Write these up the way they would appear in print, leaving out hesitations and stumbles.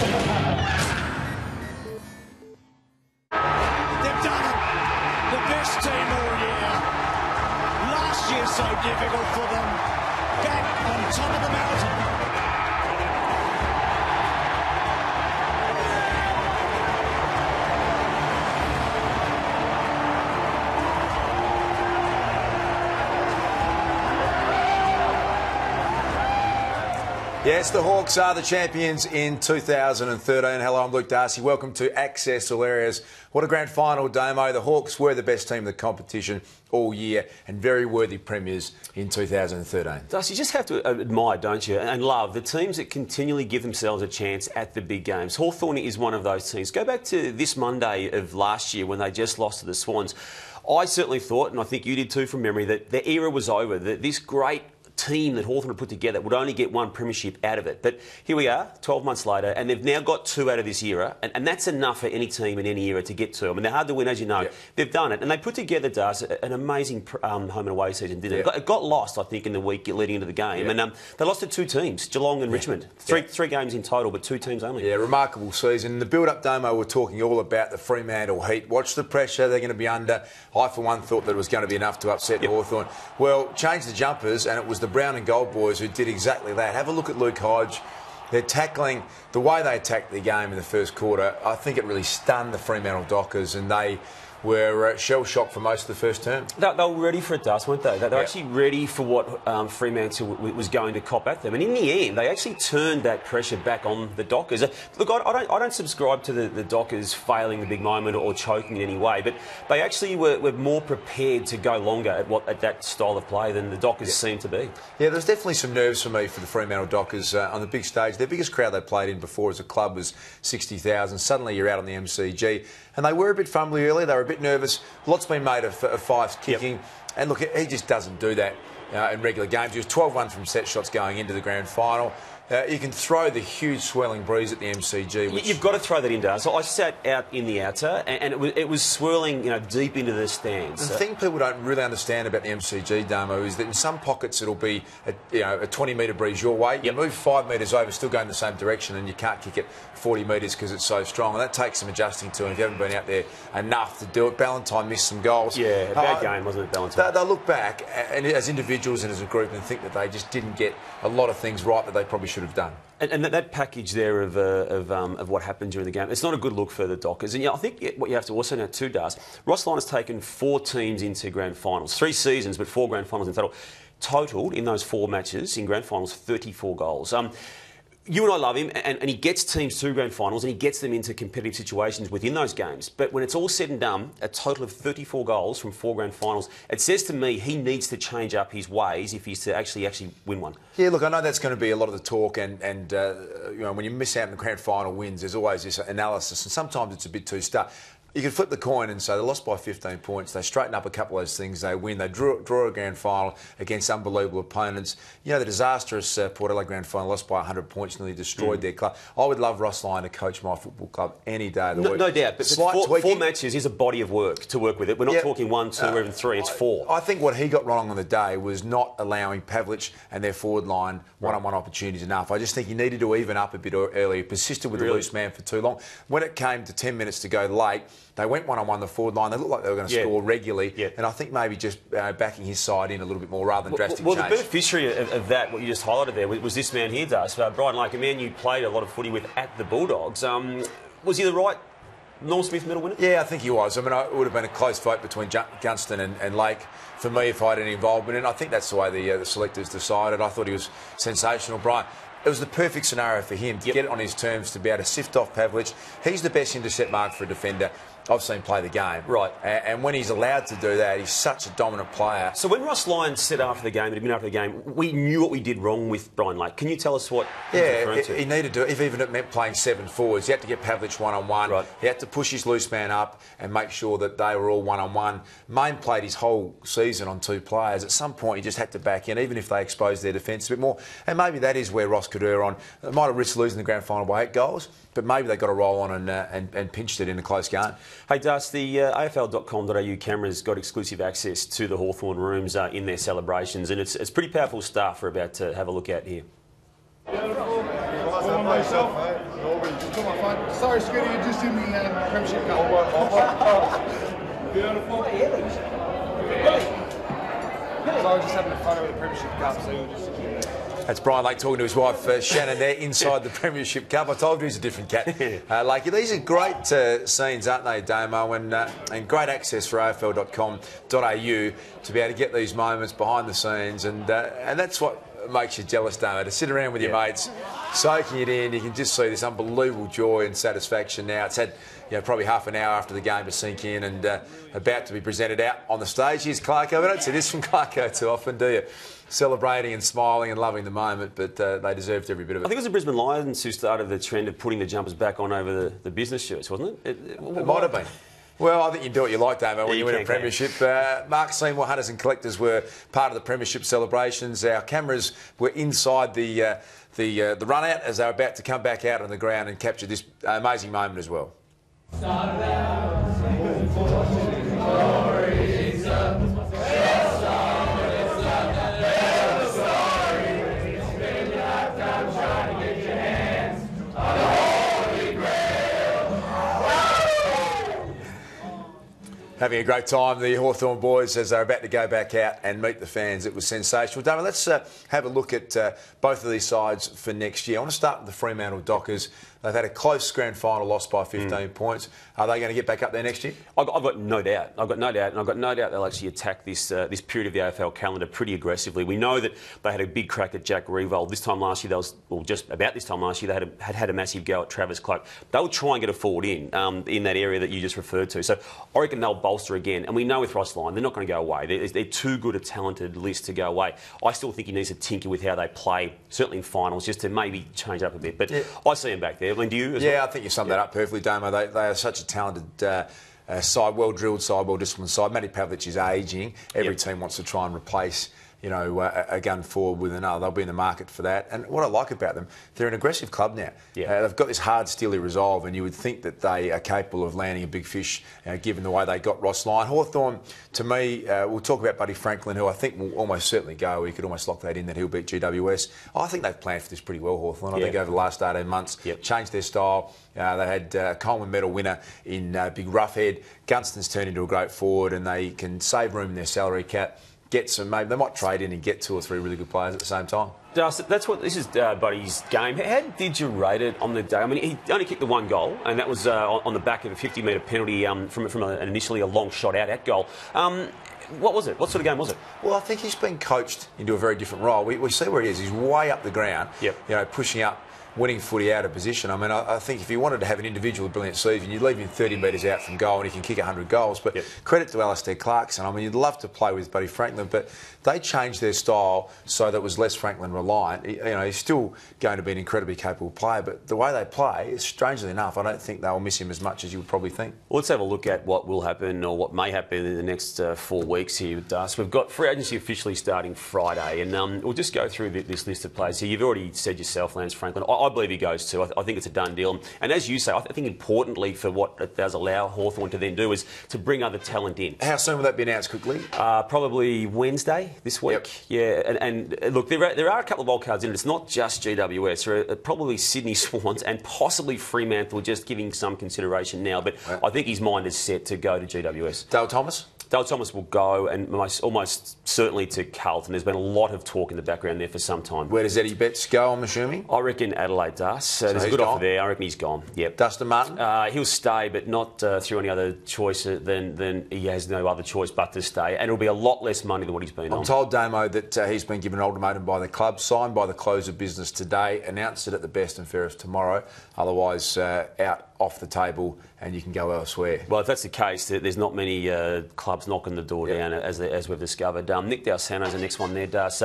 They've done it. The best team all year. Last year so difficult for them. Back on top of the mountain. Yes, the Hawks are the champions in 2013. Hello, I'm Luke Darcy. Welcome to Access All Areas. What a grand final, Damo. The Hawks were the best team in the competition all year and very worthy premiers in 2013. Darcy, you just have to admire, don't you, and love the teams that continually give themselves a chance at the big games. Hawthorn is one of those teams. Go back to this Monday of last year when they just lost to the Swans. I certainly thought, and I think you did too from memory, that the era was over, that this great team that Hawthorn had put together would only get one premiership out of it. But here we are, 12 months later, and they've now got two out of this era, and that's enough for any team in any era to get to. I mean, they're hard to win, as you know. Yep. They've done it, and they put together, Das, an amazing home and away season, didn't it? It got lost, I think, in the week leading into the game, and they lost to two teams, Geelong and Richmond. Three games in total, but two teams only. Yeah, remarkable season. In the build-up, Damo, we're talking all about the Fremantle Heat. Watch the pressure they're going to be under. I, for one, thought that it was going to be enough to upset Hawthorn. Well, change the jumpers, and it was the brown and gold boys who did exactly that. Have a look at Luke Hodge. They're tackling the way they attacked the game in the first quarter. I think it really stunned the Fremantle Dockers, and they were shell-shocked for most of the first term. They were ready for it, Das, weren't they? They were actually ready for what Fremantle was going to cop at them. And in the end, they actually turned that pressure back on the Dockers. Look, I don't subscribe to the Dockers failing the big moment or choking in any way, but they actually were more prepared to go longer at that style of play than the Dockers seemed to be. Yeah, there's definitely some nerves for me for the Fremantle Dockers on the big stage. Their biggest crowd they played in before as a club was 60,000. Suddenly you're out on the MCG. And they were a bit fumbly early. They were a bit nervous. Lots been made of Fyfe's kicking. And look, he just doesn't do that in regular games. He was 12-1 from set shots going into the grand final. You can throw the huge swirling breeze at the MCG. Which... You've got to throw that in, Dar. So I sat out in the outer, and it was swirling, deep into the stands. The thing people don't really understand about the MCG, Damo, is that in some pockets it'll be a 20-metre breeze your way. You move 5 metres over, still going the same direction, and you can't kick it 40 metres because it's so strong. And that takes some adjusting to. And if you haven't been out there enough to do it, Ballantyne missed some goals. Yeah, a bad game, wasn't it, Ballantyne? They'll look back and as individuals and as a group and think that they just didn't get a lot of things right that they probably should have done. And that package there of what happened during the game, it's not a good look for the Dockers. And I think what you have to also know too, Das, Ross Lyon has taken 4 teams into grand finals, 3 seasons, but 4 grand finals in total. Totaled in those 4 matches in grand finals, 34 goals. You and I love him, and he gets teams to grand finals and he gets them into competitive situations within those games. But when it's all said and done, a total of 34 goals from 4 grand finals, it says to me he needs to change up his ways if he's to actually win one. Yeah, look, I know that's going to be a lot of the talk, and when you miss out on the grand final wins, there's always this analysis, and sometimes it's a bit too stuff. You can flip the coin and say they lost by 15 points. They straighten up a couple of those things. They win. They draw a grand final against unbelievable opponents. The disastrous Port Adelaide grand final lost by 100 points, nearly destroyed their club. I would love Ross Lyon to coach my football club any day of the week. No doubt. But 4 matches is a body of work to work with it. We're not talking 1, 2, or even 3. It's 4. I think what he got wrong on the day was not allowing Pavlich and their forward line one-on-one opportunities enough. I just think he needed to even up a bit earlier. Persisted with the loose man for too long. When it came to 10 minutes to go late, they went one-on-one the forward line. They looked like they were going to score regularly. And I think maybe just backing his side in a little bit more rather than drastic change. The beneficiary of that, what you just highlighted there, was this man here, Das. Brian Lake, a man you played a lot of footy with at the Bulldogs. Was he the right Norm Smith medal winner? Yeah, I think he was. I mean, it would have been a close vote between Gunston and Lake for me if I had any involvement in it. I think that's the way the selectors decided. I thought he was sensational. Brian, it was the perfect scenario for him to get it on his terms, to be able to sift off Pavlich. He's the best intercept mark for a defender I've seen play the game. Right. And when he's allowed to do that, he's such a dominant player. So when Ross Lyon said after the game, we knew what we did wrong with Brian Lake. Can you tell us what he was referring to? He needed to, if even it meant playing 7 forwards, he had to get Pavlich one-on-one. Right. He had to push his loose man up and make sure that they were all one-on-one. Main played his whole season on 2 players. At some point, he just had to back in, even if they exposed their defence a bit more. And maybe that is where Ross could err on. They might have risked losing the grand final by 8 goals, but maybe they got a roll on and pinched it in a close game. Hey, Das, the AFL.com.au cameras got exclusive access to the Hawthorn rooms in their celebrations, and it's pretty powerful stuff we're about to have a look at here. Beautiful. Myself, Come on, fun. Sorry, Scooty, you just in the Premiership Cup. Beautiful. So I was just having a photo with the Premiership Cup, so you just... That's Brian Lake talking to his wife Shannon there inside the Premiership Cup. I told you he's a different cat. Lakey, these are great scenes, aren't they, Damo? And great access for AFL.com.au to be able to get these moments behind the scenes. And that's what makes you jealous, Damo, to sit around with your mates, soaking it in. You can just see this unbelievable joy and satisfaction now. It's had probably half an hour after the game to sink in and about to be presented out on the stage. Here's Clarko. We don't see this from Clarko too often, do you? Celebrating and smiling and loving the moment, but they deserved every bit of it. I think it was the Brisbane Lions who started the trend of putting the jumpers back on over the business shirts, wasn't it? It might have been. Well, I think you do what you like, Damo, when you win a premiership. Mark Seymour Hunters and Collectors were part of the premiership celebrations. Our cameras were inside the run-out as they were about to come back out on the ground and capture this amazing moment as well. Having a great time, the Hawthorn boys, as they're about to go back out and meet the fans. It was sensational. Damon, let's have a look at both of these sides for next year. I want to start with the Fremantle Dockers. They've had a close grand final loss by 15 points. Are they going to get back up there next year? I've got no doubt. I've got no doubt they'll actually attack this period of the AFL calendar pretty aggressively. We know that they had a big crack at Jack Revolt. This time last year, just about this time last year, they had a massive go at Travis Cloke. They'll try and get a forward in that area that you just referred to. So I reckon they'll bolster again. And we know with Ross Lyon, they're not going to go away. They're too good a talented list to go away. I still think he needs to tinker with how they play, certainly in finals, just to maybe change up a bit. But I see him back there. I mean, do you as well? I think you summed that up perfectly, Damo. They are such a talented side, well-drilled side, well-disciplined side. Matty Pavlich is ageing. Every team wants to try and replace a gun forward with another. They'll be in the market for that. And what I like about them, they're an aggressive club now. They've got this hard, steely resolve, and you would think that they are capable of landing a big fish, given the way they got Ross Lyon. Hawthorn, to me, we'll talk about Buddy Franklin, who I think will almost certainly go. We could almost lock that in, that he'll beat GWS. I think they've planned for this pretty well, Hawthorn. I think over the last 18 months, changed their style. They had Coleman medal winner in Big Roughhead. Gunston's turned into a great forward, and they can save room in their salary cap. Get some, maybe they might trade in and get 2 or 3 really good players at the same time. This is Buddy's game. How did you rate it on the day? I mean, he only kicked the 1 goal, and that was on the back of a 50-metre penalty from initially a long shot out at goal. What was it? What sort of game was it? Well, I think he's been coached into a very different role. We see where he is. He's way up the ground, pushing up, winning footy out of position. I mean, I think if you wanted to have an individual brilliant season, you'd leave him 30 metres out from goal and he can kick 100 goals. But credit to Alistair Clarkson. I mean, you'd love to play with Buddy Franklin, but they changed their style so that it was less Franklin reliant. He's still going to be an incredibly capable player, but the way they play, strangely enough, I don't think they'll miss him as much as you would probably think. Well, let's have a look at what will happen or what may happen in the next 4 weeks here with us. We've got free agency officially starting Friday, and we'll just go through this list of players. So you've already said yourself, Lance Franklin. I believe he goes too. I think it's a done deal. And as you say, I think importantly for what it does allow Hawthorn to then do is to bring other talent in. How soon will that be announced quickly? Probably Wednesday this week. And look, there are a couple of wild cards in it. It's not just GWS. There are probably Sydney Swans and possibly Fremantle just giving some consideration now. But I think his mind is set to go to GWS. Dale Thomas? Dale Thomas will go, and almost certainly to Carlton. There's been a lot of talk in the background there for some time. Where does Eddie Betts go, I'm assuming? I reckon Adelaide does. So there's a good offer there. I reckon he's gone. Yep. Dustin Martin? He'll stay, but not through any other choice than he has no other choice but to stay. And it'll be a lot less money than what he's been on. I'm told, Damo, that he's been given an ultimatum by the club, signed by the close of business today, announced it at the best and fairest tomorrow. Otherwise, out off the table and you can go elsewhere. Well, if that's the case, there's not many clubs knocking the door down, as we've discovered. Nick D'Alessandro's the next one there, Das.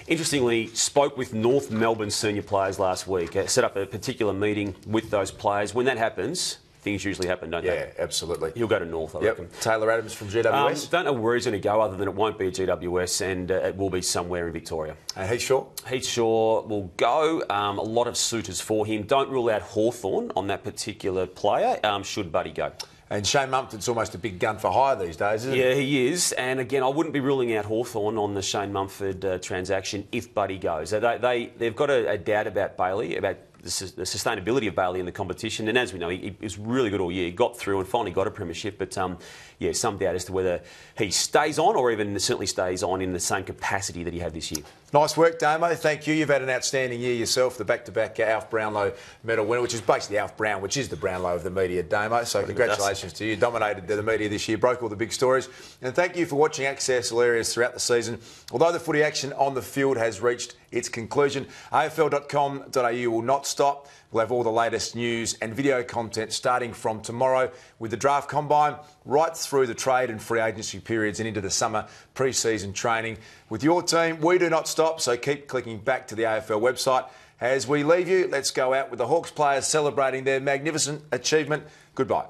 Interestingly, spoke with North Melbourne senior players last week, set up a particular meeting with those players. When that happens, things usually happen, don't they? Yeah, absolutely. He'll go to North, I reckon. Taylor Adams from GWS? Don't know where he's going to go, other than it won't be at GWS, and it will be somewhere in Victoria. And Heath Shaw? Heath Shaw will go. A lot of suitors for him. Don't rule out Hawthorn on that particular player, should Buddy go. And Shane Mumford's almost a big gun for hire these days, isn't he? Yeah, he is. And again, I wouldn't be ruling out Hawthorn on the Shane Mumford transaction if Buddy goes. They've got a doubt about Bailey, about sustainability of Bailey in the competition. And as we know, he was really good all year. He got through and finally got a premiership. But yeah, some doubt as to whether he stays on or even certainly stays on in the same capacity that he had this year. Nice work, Damo. Thank you. You've had an outstanding year yourself, the back-to-back Alf Brownlow medal winner, which is basically Alf Brown, which is the Brownlow of the media, Damo. So congratulations to you. Dominated the media this year, broke all the big stories. And thank you for watching Access Hilarious throughout the season. Although the footy action on the field has reached its conclusion, afl.com.au will not stop. We'll have all the latest news and video content starting from tomorrow with the draft combine right through the trade and free agency periods and into the summer pre-season training. With your team, we do not stop, so keep clicking back to the AFL website. As we leave you, let's go out with the Hawks players celebrating their magnificent achievement. Goodbye.